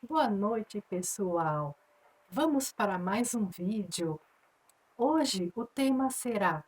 Boa noite, pessoal. Vamos para mais um vídeo. Hoje o tema será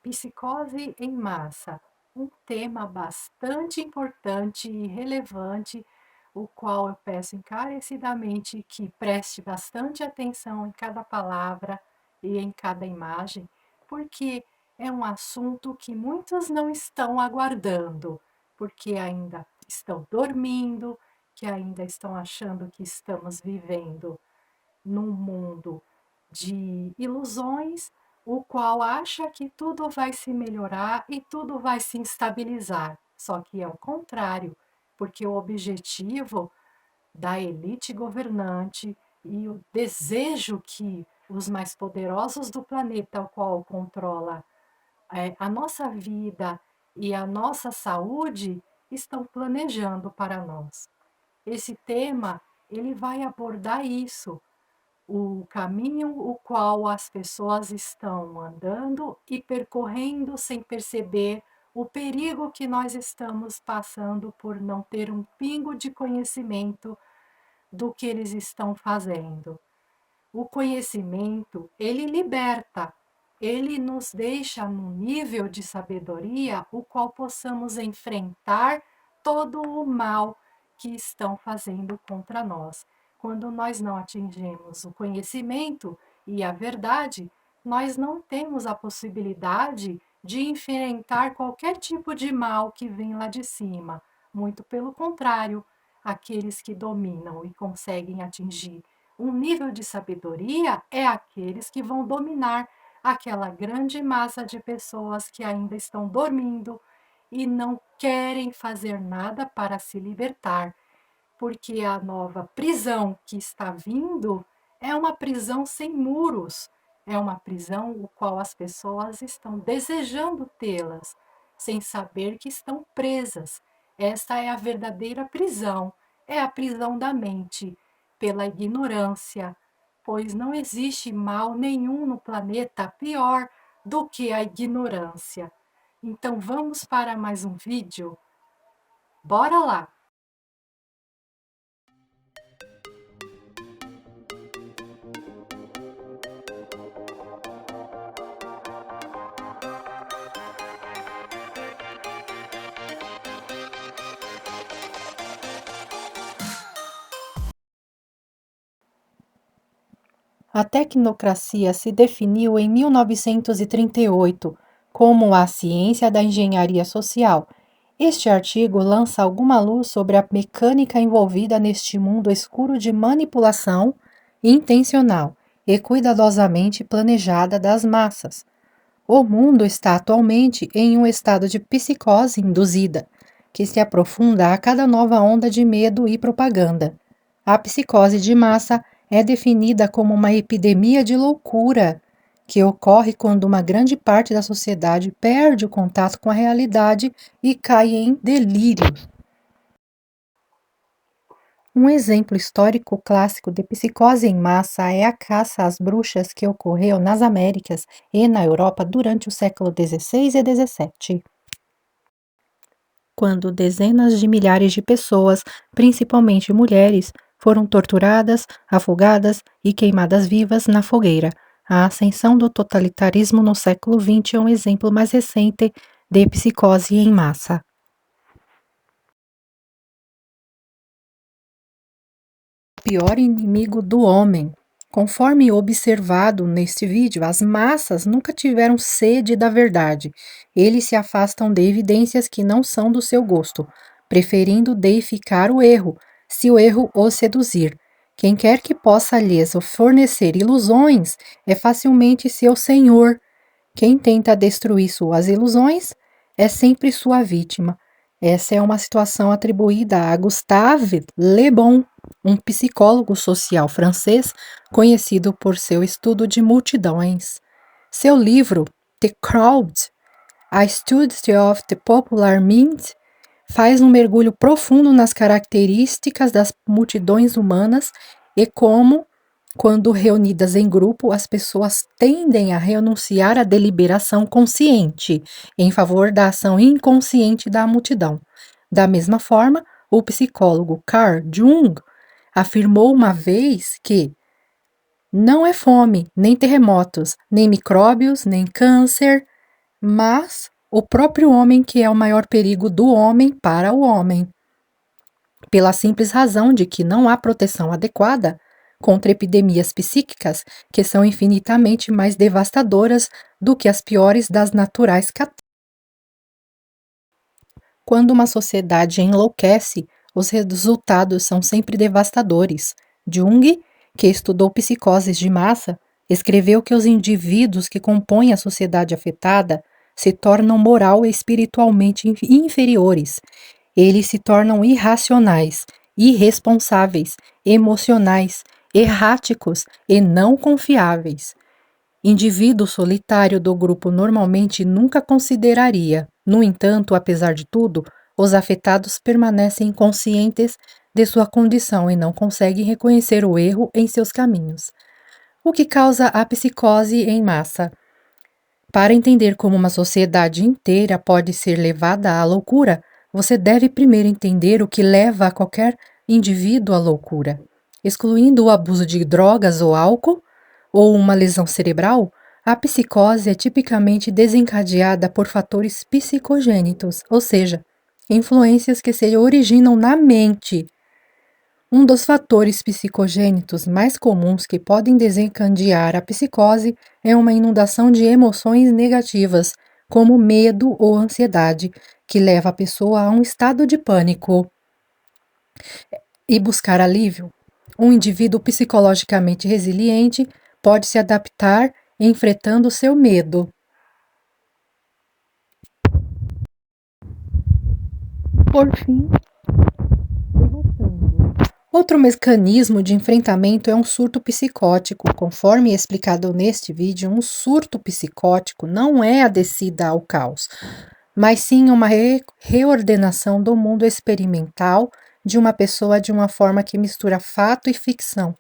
psicose em massa, um tema bastante importante e relevante, o qual eu peço encarecidamente que preste bastante atenção em cada palavra e em cada imagem, porque é um assunto que muitos não estão aguardando, porque ainda estão dormindo, que ainda estão achando que estamos vivendo num mundo de ilusões, o qual acha que tudo vai se melhorar e tudo vai se estabilizar. Só que é o contrário, porque o objetivo da elite governante e o desejo que os mais poderosos do planeta, o qual controla a nossa vida e a nossa saúde, estão planejando para nós. Esse tema, ele vai abordar isso, o caminho o qual as pessoas estão andando e percorrendo sem perceber o perigo que nós estamos passando por não ter um pingo de conhecimento do que eles estão fazendo. O conhecimento, ele liberta, ele nos deixa num nível de sabedoria o qual possamos enfrentar todo o mal que estão fazendo contra nós. Quando nós não atingimos o conhecimento e a verdade, nós não temos a possibilidade de enfrentar qualquer tipo de mal que vem lá de cima. Muito pelo contrário, aqueles que dominam e conseguem atingir um nível de sabedoria é aqueles que vão dominar aquela grande massa de pessoas que ainda estão dormindo e não querem fazer nada para se libertar, porque a nova prisão que está vindo é uma prisão sem muros, é uma prisão o qual as pessoas estão desejando tê-las, sem saber que estão presas. Esta é a verdadeira prisão, é a prisão da mente, pela ignorância, pois não existe mal nenhum no planeta pior do que a ignorância. Então vamos para mais um vídeo? Bora lá! A tecnocracia se definiu em 1938 como a ciência da engenharia social. Este artigo lança alguma luz sobre a mecânica envolvida neste mundo escuro de manipulação intencional e cuidadosamente planejada das massas. O mundo está atualmente em um estado de psicose induzida, que se aprofunda a cada nova onda de medo e propaganda. A psicose de massa é definida como uma epidemia de loucura, que ocorre quando uma grande parte da sociedade perde o contato com a realidade e cai em delírio. Um exemplo histórico clássico de psicose em massa é a caça às bruxas que ocorreu nas Américas e na Europa durante o século XVI e XVII, quando dezenas de milhares de pessoas, principalmente mulheres, foram torturadas, afogadas e queimadas vivas na fogueira. A ascensão do totalitarismo no século XX é um exemplo mais recente de psicose em massa. Pior inimigo do homem. Conforme observado neste vídeo, as massas nunca tiveram sede da verdade. Eles se afastam de evidências que não são do seu gosto, preferindo deificar o erro, se o erro os seduzir. Quem quer que possa lhes fornecer ilusões é facilmente seu senhor. Quem tenta destruir suas ilusões é sempre sua vítima. Essa é uma situação atribuída a Gustave Le Bon, um psicólogo social francês conhecido por seu estudo de multidões. Seu livro, The Crowd, A Study of the Popular Mind, faz um mergulho profundo nas características das multidões humanas e como, quando reunidas em grupo, as pessoas tendem a renunciar à deliberação consciente em favor da ação inconsciente da multidão. Da mesma forma, o psicólogo Carl Jung afirmou uma vez que não é fome, nem terremotos, nem micróbios, nem câncer, mas o próprio homem que é o maior perigo do homem para o homem, pela simples razão de que não há proteção adequada contra epidemias psíquicas que são infinitamente mais devastadoras do que as piores das naturais catástrofes. Quando uma sociedade enlouquece, os resultados são sempre devastadores. Jung, que estudou psicoses de massa, escreveu que os indivíduos que compõem a sociedade afetada se tornam moral e espiritualmente inferiores. Eles se tornam irracionais, irresponsáveis, emocionais, erráticos e não confiáveis. Indivíduo solitário do grupo normalmente nunca consideraria. No entanto, apesar de tudo, os afetados permanecem conscientes de sua condição e não conseguem reconhecer o erro em seus caminhos. O que causa a psicose em massa? Para entender como uma sociedade inteira pode ser levada à loucura, você deve primeiro entender o que leva a qualquer indivíduo à loucura. Excluindo o abuso de drogas ou álcool, ou uma lesão cerebral, a psicose é tipicamente desencadeada por fatores psicogênitos, ou seja, influências que se originam na mente. Um dos fatores psicogênitos mais comuns que podem desencadear a psicose é uma inundação de emoções negativas, como medo ou ansiedade, que leva a pessoa a um estado de pânico e buscar alívio. Um indivíduo psicologicamente resiliente pode se adaptar enfrentando seu medo. Por fim, outro mecanismo de enfrentamento é um surto psicótico. Conforme explicado neste vídeo, um surto psicótico não é a descida ao caos, mas sim uma reordenação do mundo experimental de uma pessoa de uma forma que mistura fato e ficção,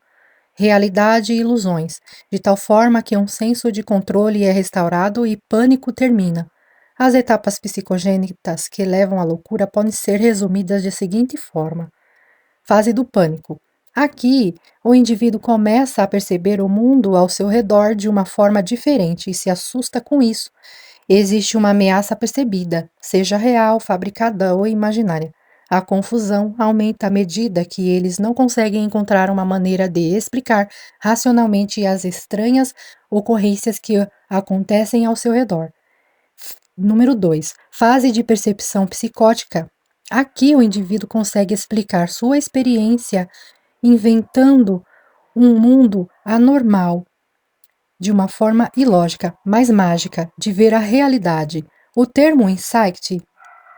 realidade e ilusões, de tal forma que um senso de controle é restaurado e pânico termina. As etapas psicogênicas que levam à loucura podem ser resumidas da seguinte forma: fase do pânico. Aqui, o indivíduo começa a perceber o mundo ao seu redor de uma forma diferente e se assusta com isso. Existe uma ameaça percebida, seja real, fabricada ou imaginária. A confusão aumenta à medida que eles não conseguem encontrar uma maneira de explicar racionalmente as estranhas ocorrências que acontecem ao seu redor. Número 2. Fase de percepção psicótica. Aqui o indivíduo consegue explicar sua experiência inventando um mundo anormal, de uma forma ilógica, mas mágica, de ver a realidade. O termo insight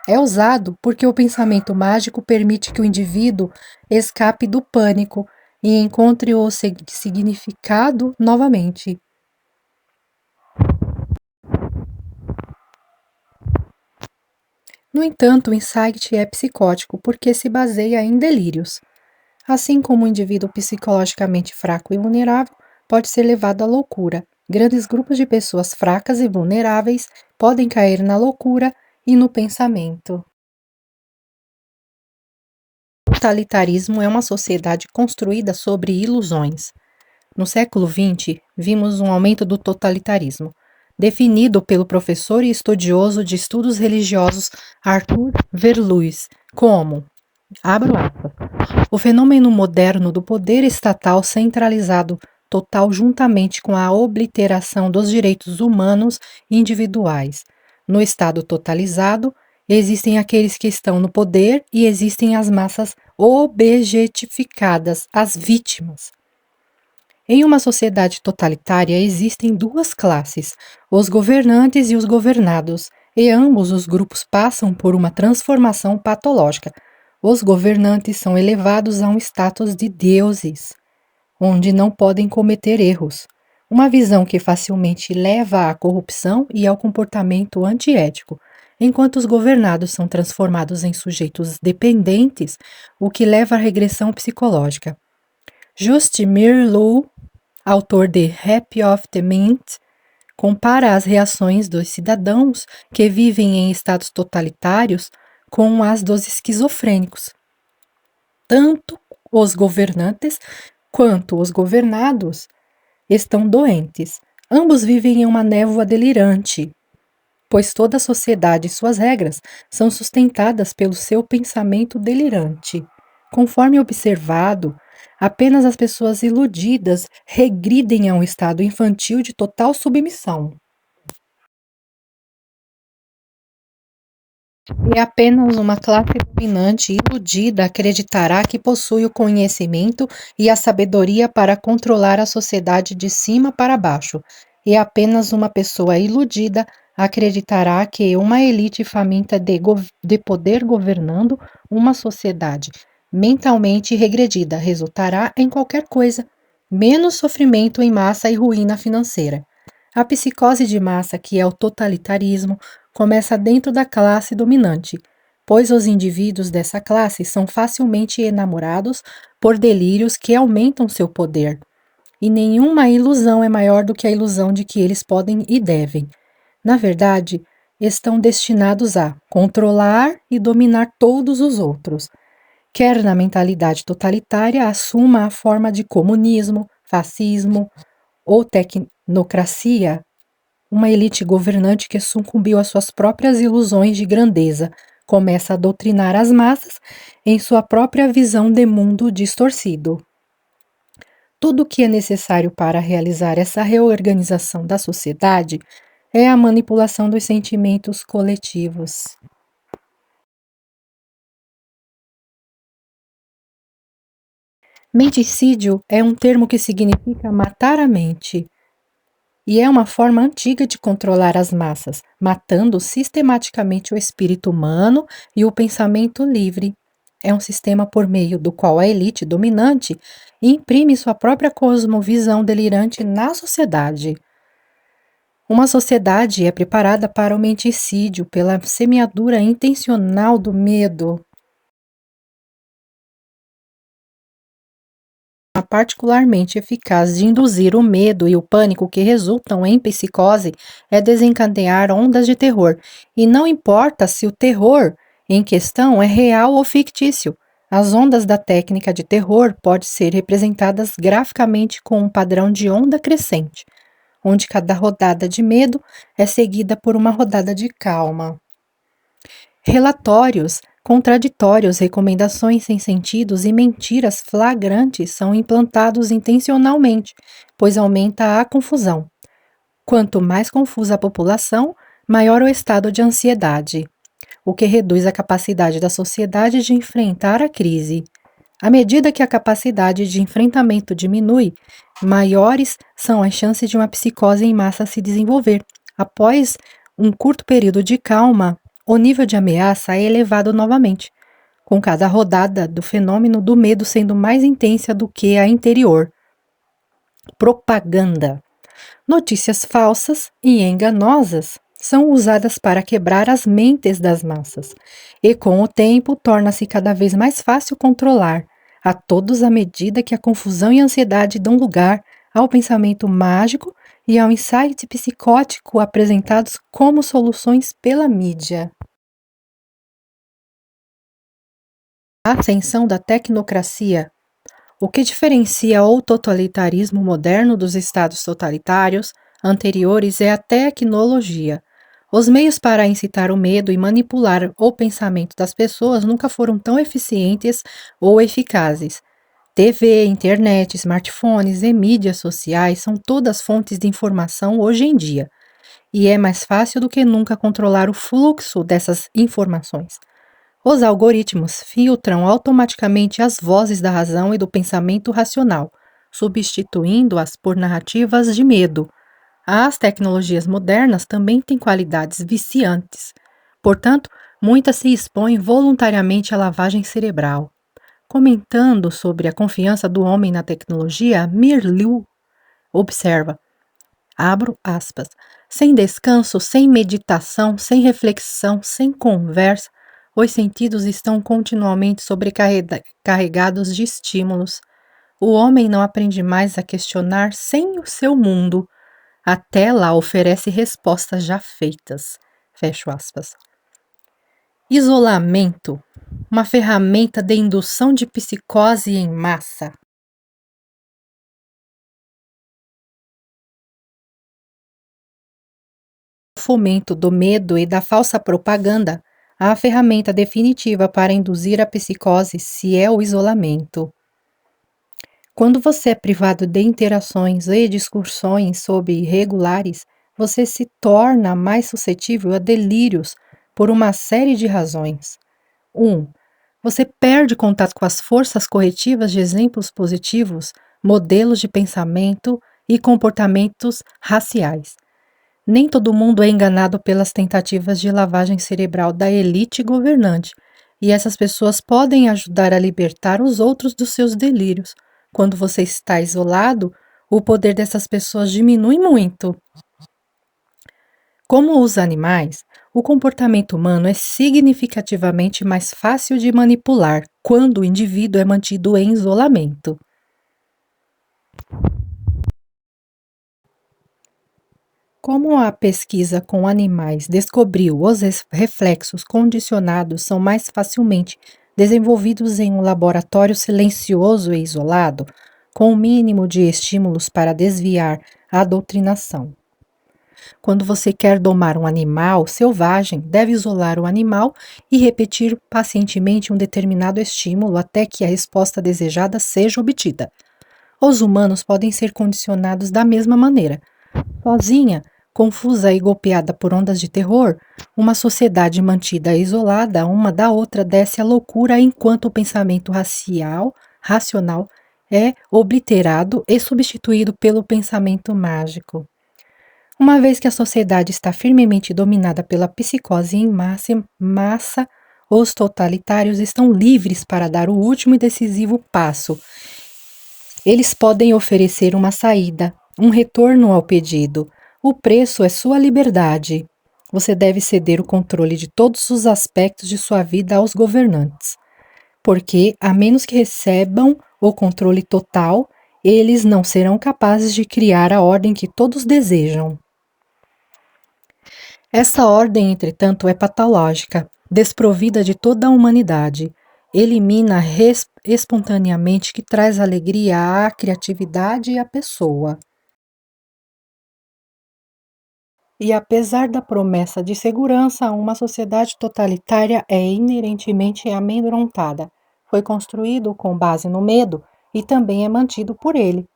é usado porque o pensamento mágico permite que o indivíduo escape do pânico e encontre o significado novamente. No entanto, o insight é psicótico porque se baseia em delírios. Assim como o indivíduo psicologicamente fraco e vulnerável pode ser levado à loucura, grandes grupos de pessoas fracas e vulneráveis podem cair na loucura e no pensamento. O totalitarismo é uma sociedade construída sobre ilusões. No século XX, vimos um aumento do totalitarismo, definido pelo professor e estudioso de estudos religiosos Arthur Verluis como, abro aspas, o fenômeno moderno do poder estatal centralizado total juntamente com a obliteração dos direitos humanos individuais. No estado totalizado, existem aqueles que estão no poder e existem as massas objetificadas, as vítimas. Em uma sociedade totalitária existem duas classes, os governantes e os governados, e ambos os grupos passam por uma transformação patológica. Os governantes são elevados a um status de deuses, onde não podem cometer erros. Uma visão que facilmente leva à corrupção e ao comportamento antiético, enquanto os governados são transformados em sujeitos dependentes, o que leva à regressão psicológica. Justimir Low, autor de Happy of the Mint, compara as reações dos cidadãos que vivem em estados totalitários com as dos esquizofrênicos. Tanto os governantes quanto os governados estão doentes. Ambos vivem em uma névoa delirante, pois toda a sociedade e suas regras são sustentadas pelo seu pensamento delirante. Conforme observado, apenas as pessoas iludidas regridem a um estado infantil de total submissão. E apenas uma classe dominante iludida acreditará que possui o conhecimento e a sabedoria para controlar a sociedade de cima para baixo. E apenas uma pessoa iludida acreditará que uma elite faminta de poder governando uma sociedade mentalmente regredida resultará em qualquer coisa, menos sofrimento em massa e ruína financeira. A psicose de massa, que é o totalitarismo, começa dentro da classe dominante, pois os indivíduos dessa classe são facilmente enamorados por delírios que aumentam seu poder. E nenhuma ilusão é maior do que a ilusão de que eles podem e devem. Na verdade, estão destinados a controlar e dominar todos os outros. Quer na mentalidade totalitária assuma a forma de comunismo, fascismo ou tecnocracia, uma elite governante que sucumbiu às suas próprias ilusões de grandeza começa a doutrinar as massas em sua própria visão de mundo distorcido. Tudo o que é necessário para realizar essa reorganização da sociedade é a manipulação dos sentimentos coletivos. Menticídio é um termo que significa matar a mente. E é uma forma antiga de controlar as massas, matando sistematicamente o espírito humano e o pensamento livre. É um sistema por meio do qual a elite dominante imprime sua própria cosmovisão delirante na sociedade. Uma sociedade é preparada para o menticídio pela semeadura intencional do medo. Particularmente eficaz de induzir o medo e o pânico que resultam em psicose é desencadear ondas de terror, e não importa se o terror em questão é real ou fictício. As ondas da técnica de terror podem ser representadas graficamente com um padrão de onda crescente, onde cada rodada de medo é seguida por uma rodada de calma. Relatórios contraditórios, recomendações sem sentidos e mentiras flagrantes são implantados intencionalmente, pois aumenta a confusão. Quanto mais confusa a população, maior o estado de ansiedade, o que reduz a capacidade da sociedade de enfrentar a crise. À medida que a capacidade de enfrentamento diminui, maiores são as chances de uma psicose em massa se desenvolver. Após um curto período de calma, o nível de ameaça é elevado novamente, com cada rodada do fenômeno do medo sendo mais intensa do que a anterior. Propaganda. Notícias falsas e enganosas são usadas para quebrar as mentes das massas, e com o tempo torna-se cada vez mais fácil controlar a todos à medida que a confusão e a ansiedade dão lugar ao pensamento mágico e ao insight psicótico apresentados como soluções pela mídia. A ascensão da tecnocracia. O que diferencia o totalitarismo moderno dos estados totalitários anteriores é a tecnologia. Os meios para incitar o medo e manipular o pensamento das pessoas nunca foram tão eficientes ou eficazes. TV, internet, smartphones e mídias sociais são todas fontes de informação hoje em dia, e é mais fácil do que nunca controlar o fluxo dessas informações. Os algoritmos filtram automaticamente as vozes da razão e do pensamento racional, substituindo-as por narrativas de medo. As tecnologias modernas também têm qualidades viciantes. Portanto, muitas se expõem voluntariamente à lavagem cerebral. Comentando sobre a confiança do homem na tecnologia, Mirliu observa, abro aspas, sem descanso, sem meditação, sem reflexão, sem conversa, os sentidos estão continuamente sobrecarregados de estímulos. O homem não aprende mais a questionar sem o seu mundo. A tela oferece respostas já feitas. Fecho aspas. Isolamento, uma ferramenta de indução de psicose em massa. O fomento do medo e da falsa propaganda, a ferramenta definitiva para induzir a psicose se é o isolamento. Quando você é privado de interações e discussões sobre regulares, você se torna mais suscetível a delírios por uma série de razões. 1. Você perde contato com as forças corretivas de exemplos positivos, modelos de pensamento e comportamentos raciais. Nem todo mundo é enganado pelas tentativas de lavagem cerebral da elite governante, e essas pessoas podem ajudar a libertar os outros dos seus delírios. Quando você está isolado, o poder dessas pessoas diminui muito. Como os animais, o comportamento humano é significativamente mais fácil de manipular quando o indivíduo é mantido em isolamento. Como a pesquisa com animais descobriu os reflexos condicionados são mais facilmente desenvolvidos em um laboratório silencioso e isolado, com o mínimo de estímulos para desviar a doutrinação. Quando você quer domar um animal selvagem, deve isolar o animal e repetir pacientemente um determinado estímulo até que a resposta desejada seja obtida. Os humanos podem ser condicionados da mesma maneira. Sozinha, confusa e golpeada por ondas de terror, uma sociedade mantida isolada uma da outra desce à loucura enquanto o pensamento racional é obliterado e substituído pelo pensamento mágico. Uma vez que a sociedade está firmemente dominada pela psicose em massa, os totalitários estão livres para dar o último e decisivo passo. Eles podem oferecer uma saída, um retorno ao pedido. O preço é sua liberdade. Você deve ceder o controle de todos os aspectos de sua vida aos governantes, porque, a menos que recebam o controle total, eles não serão capazes de criar a ordem que todos desejam. Essa ordem, entretanto, é patológica, desprovida de toda a humanidade. Elimina espontaneamente que traz alegria à criatividade e à pessoa. E apesar da promessa de segurança, uma sociedade totalitária é inerentemente amedrontada. Foi construído com base no medo e também é mantido por ele.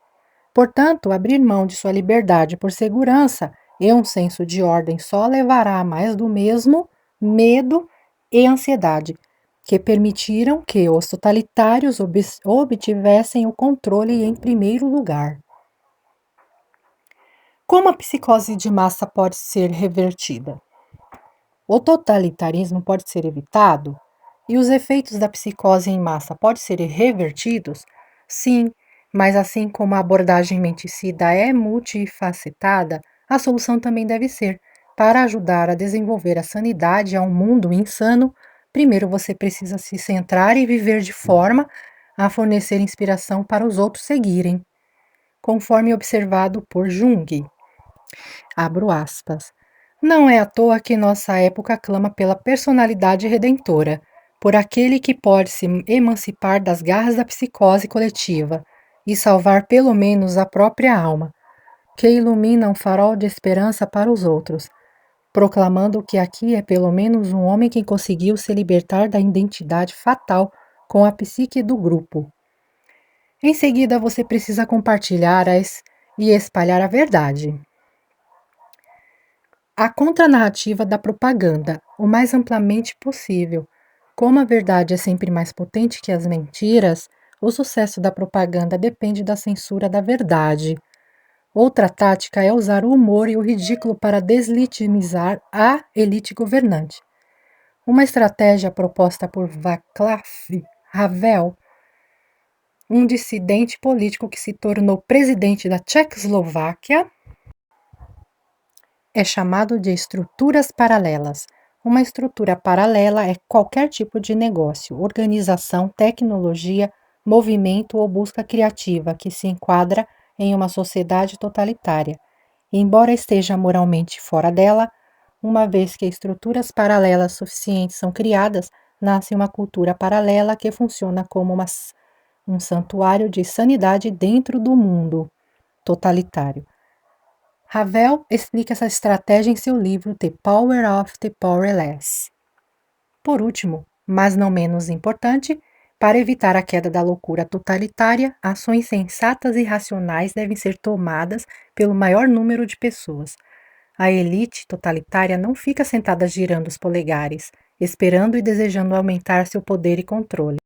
Portanto, abrir mão de sua liberdade por segurança e um senso de ordem só levará a mais do mesmo medo e ansiedade, que permitiram que os totalitários obtivessem o controle em primeiro lugar. Como a psicose de massa pode ser revertida? O totalitarismo pode ser evitado? E os efeitos da psicose em massa podem ser revertidos? Sim, mas assim como a abordagem menticida é multifacetada, a solução também deve ser. Para ajudar a desenvolver a sanidade a um mundo insano, primeiro você precisa se centrar e viver de forma a fornecer inspiração para os outros seguirem, conforme observado por Jung. Abro aspas. Não é à toa que nossa época clama pela personalidade redentora, por aquele que pode se emancipar das garras da psicose coletiva e salvar pelo menos a própria alma, que ilumina um farol de esperança para os outros, proclamando que aqui é pelo menos um homem que conseguiu se libertar da identidade fatal com a psique do grupo. Em seguida, você precisa compartilhar e espalhar a verdade. A contranarrativa da propaganda, o mais amplamente possível. Como a verdade é sempre mais potente que as mentiras, o sucesso da propaganda depende da censura da verdade. Outra tática é usar o humor e o ridículo para deslegitimizar a elite governante. Uma estratégia proposta por Václav Havel, um dissidente político que se tornou presidente da Tchecoslováquia, é chamado de estruturas paralelas. Uma estrutura paralela é qualquer tipo de negócio, organização, tecnologia, movimento ou busca criativa que se enquadra em uma sociedade totalitária. Embora esteja moralmente fora dela, Uma vez que estruturas paralelas suficientes são criadas, nasce uma cultura paralela que funciona como um santuário de sanidade dentro do mundo totalitário. Havel explica essa estratégia em seu livro The Power of the Powerless. Por último, mas não menos importante, para evitar a queda da loucura totalitária, ações sensatas e racionais devem ser tomadas pelo maior número de pessoas. A elite totalitária não fica sentada girando os polegares, esperando e desejando aumentar seu poder e controle.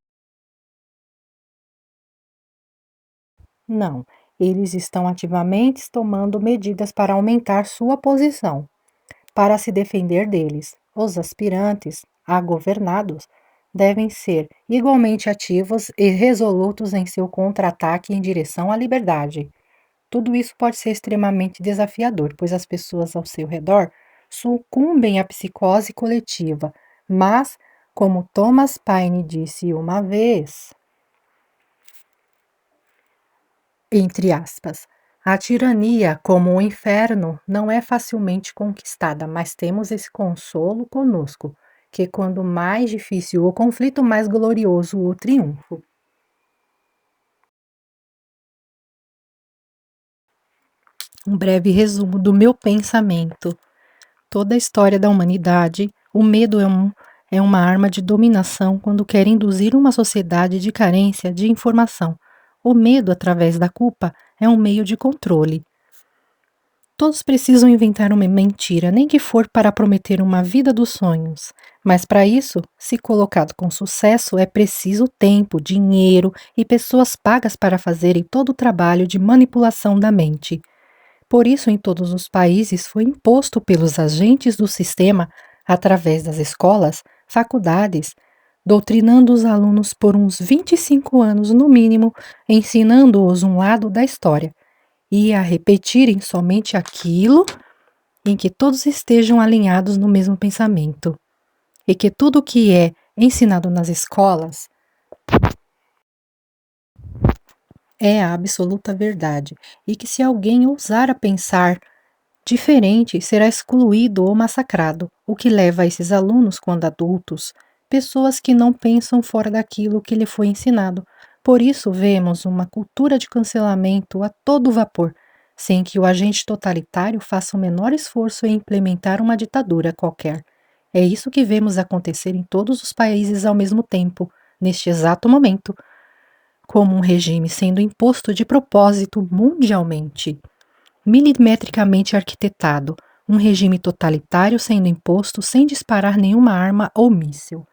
Não, eles estão ativamente tomando medidas para aumentar sua posição. Para se defender deles, os aspirantes a governados devem ser igualmente ativos e resolutos em seu contra-ataque em direção à liberdade. Tudo isso pode ser extremamente desafiador, pois as pessoas ao seu redor sucumbem à psicose coletiva, mas, como Thomas Paine disse uma vez, entre aspas, a tirania, como o inferno, não é facilmente conquistada, mas temos esse consolo conosco, que quando mais difícil o conflito, mais glorioso o triunfo. Um breve resumo do meu pensamento. Toda a história da humanidade, o medo é uma arma de dominação quando quer induzir uma sociedade de carência de informação. O medo, através da culpa, é um meio de controle. Todos precisam inventar uma mentira, nem que for para prometer uma vida dos sonhos. Mas para isso, se colocado com sucesso, é preciso tempo, dinheiro e pessoas pagas para fazerem todo o trabalho de manipulação da mente. Por isso, em todos os países, foi imposto pelos agentes do sistema, através das escolas, faculdades, doutrinando os alunos por uns 25 anos no mínimo, ensinando-os um lado da história e a repetirem somente aquilo em que todos estejam alinhados no mesmo pensamento, e que tudo o que é ensinado nas escolas é a absoluta verdade, e que se alguém ousar a pensar diferente, será excluído ou massacrado, o que leva a esses alunos, quando adultos, pessoas que não pensam fora daquilo que lhe foi ensinado. Por isso, vemos uma cultura de cancelamento a todo vapor, sem que o agente totalitário faça o menor esforço em implementar uma ditadura qualquer. É isso que vemos acontecer em todos os países ao mesmo tempo, neste exato momento, como um regime sendo imposto de propósito mundialmente milimetricamente arquitetado, um regime totalitário sendo imposto sem disparar nenhuma arma ou míssil,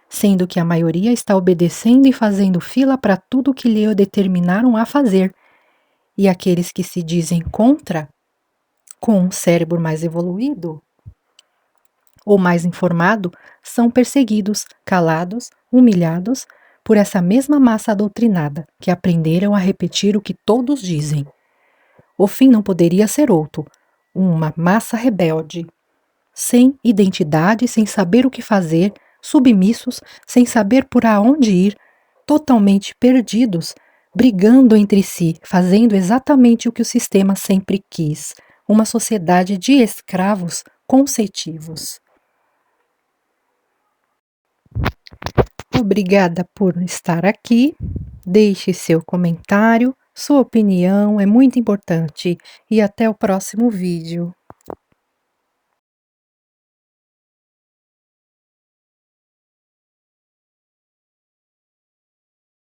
sendo que a maioria está obedecendo e fazendo fila para tudo o que lhe determinaram a fazer, e aqueles que se dizem contra, com um cérebro mais evoluído ou mais informado, são perseguidos, calados, humilhados por essa mesma massa doutrinada que aprenderam a repetir o que todos dizem. O fim não poderia ser outro: uma massa rebelde, sem identidade, sem saber o que fazer, submissos, sem saber por aonde ir, totalmente perdidos, brigando entre si, fazendo exatamente o que o sistema sempre quis: uma sociedade de escravos conceitivos. Obrigada por estar aqui. Deixe seu comentário, sua opinião é muito importante e até o próximo vídeo.